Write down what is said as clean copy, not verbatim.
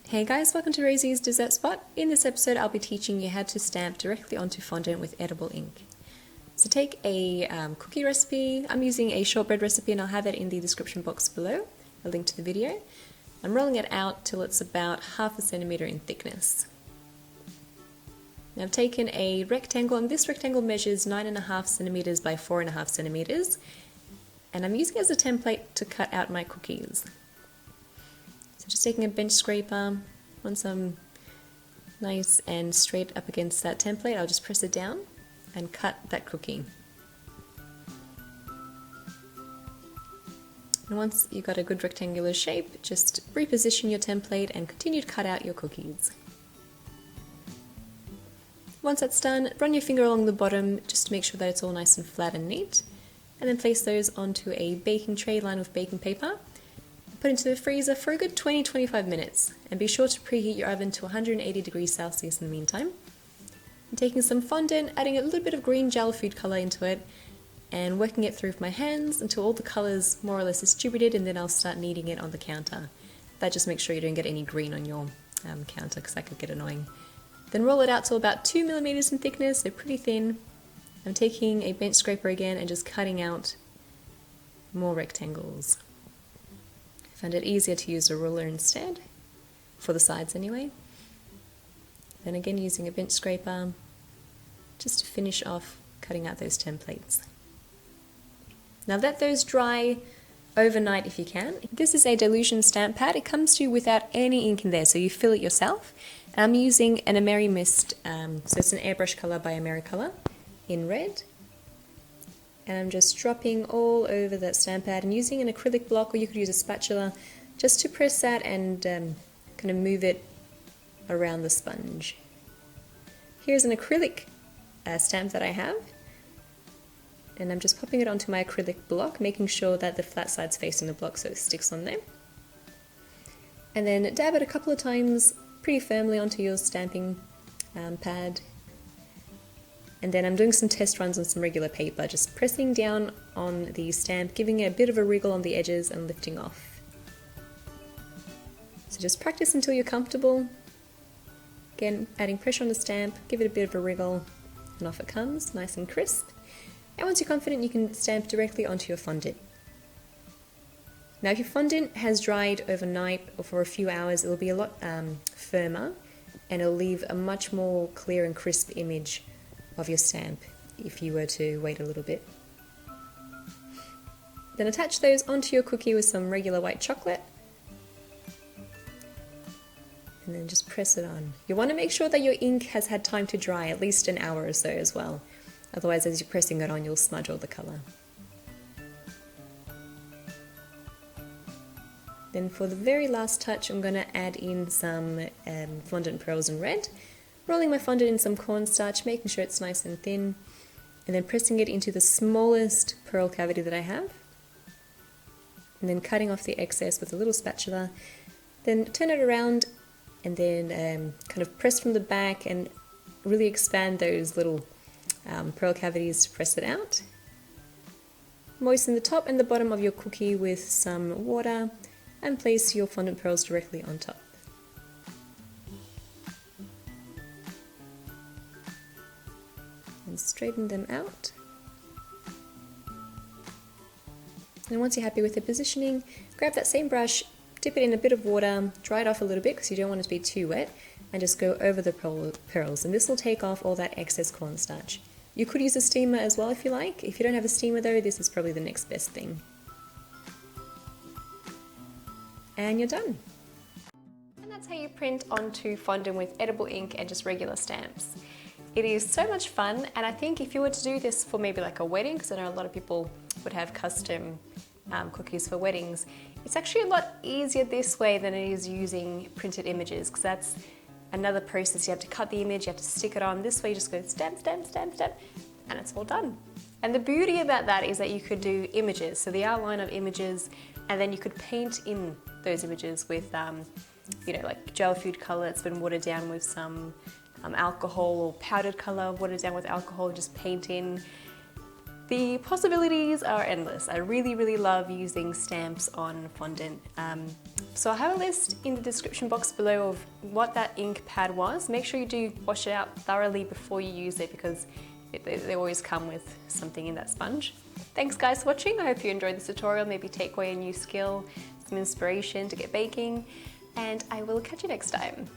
Hey guys, welcome to Rosie's Dessert Spot. In this episode I'll be teaching you how to stamp directly onto fondant with edible ink. So take a cookie recipe. I'm using a shortbread recipe and I'll have it in the description box below, a link to the video. I'm rolling it out till it's about 1/2 centimeter in thickness. Now I've taken a rectangle, and this rectangle measures 9.5 centimeters by 4.5 centimeters, and I'm using it as a template to cut out my cookies. So just taking a bench scraper, once I'm nice and straight up against that template, I'll just press it down and cut that cookie. And once you've got a good rectangular shape, just reposition your template and continue to cut out your cookies. Once that's done, run your finger along the bottom just to make sure that it's all nice and flat and neat, and then place those onto a baking tray lined with baking paper. Put into the freezer for a good 20-25 minutes, and be sure to preheat your oven to 180 degrees Celsius in the meantime. I'm taking some fondant, adding a little bit of green gel food colour into it, and working it through with my hands until all the colours more or less distributed, and then I'll start kneading it on the counter. That just makes sure you don't get any green on your counter, because that could get annoying. Then roll it out to about 2 millimeters in thickness, so pretty thin. I'm taking a bench scraper again and just cutting out more rectangles. I found it easier to use a ruler instead, for the sides anyway. Then again using a bench scraper, just to finish off cutting out those templates. Now let those dry overnight if you can. This is a Dylusions stamp pad. It comes to you without any ink in there, so you fill it yourself. I'm using an Amerimist, so it's an Airbrush colour by Americolour in red. And I'm just dropping all over that stamp pad and using an acrylic block, or you could use a spatula, just to press that and kind of move it around the sponge. Here's an acrylic stamp that I have, and I'm just popping it onto my acrylic block, making sure that the flat side's facing the block so it sticks on there. And then dab it a couple of times pretty firmly onto your stamping pad. And then I'm doing some test runs on some regular paper, just pressing down on the stamp, giving it a bit of a wriggle on the edges and lifting off. So just practice until you're comfortable. Again, adding pressure on the stamp, give it a bit of a wriggle, and off it comes, nice and crisp. And once you're confident, you can stamp directly onto your fondant. Now if your fondant has dried overnight or for a few hours, it will be a lot firmer, and it'll leave a much more clear and crisp image of your stamp if you were to wait a little bit. Then attach those onto your cookie with some regular white chocolate, and then just press it on. You want to make sure that your ink has had time to dry, at least an hour or so as well. Otherwise, as you're pressing it on, you'll smudge all the colour. Then for the very last touch, I'm going to add in some fondant pearls in red. Rolling my fondant in some cornstarch, making sure it's nice and thin, and then pressing it into the smallest pearl cavity that I have, and then cutting off the excess with a little spatula. Then turn it around and then kind of press from the back and really expand those little pearl cavities to press it out. Moisten the top and the bottom of your cookie with some water and place your fondant pearls directly on top. And straighten them out. And once you're happy with the positioning, grab that same brush, dip it in a bit of water, dry it off a little bit because you don't want it to be too wet, and just go over the pearls, and this will take off all that excess cornstarch. You could use a steamer as well if you like. If you don't have a steamer though, this is probably the next best thing. And you're done. And that's how you print onto fondant with edible ink and just regular stamps. It is so much fun, and I think if you were to do this for maybe like a wedding, because I know a lot of people would have custom cookies for weddings, it's actually a lot easier this way than it is using printed images, because that's another process. You have to cut the image, you have to stick it on. This way you just go stamp, stamp, stamp, stamp, and it's all done. And the beauty about that is that you could do images, so the outline of images, and then you could paint in those images with, you know, like gel food color that's been watered down with some alcohol, or powdered color watered down with alcohol, just paint in. The possibilities are endless. I really love using stamps on fondant. So I have a list in the description box below of what that ink pad was. Make sure you do wash it out thoroughly before you use it, because they always come with something in that sponge. Thanks guys for watching. I hope you enjoyed this tutorial. Maybe take away a new skill, some inspiration to get baking, and I will catch you next time.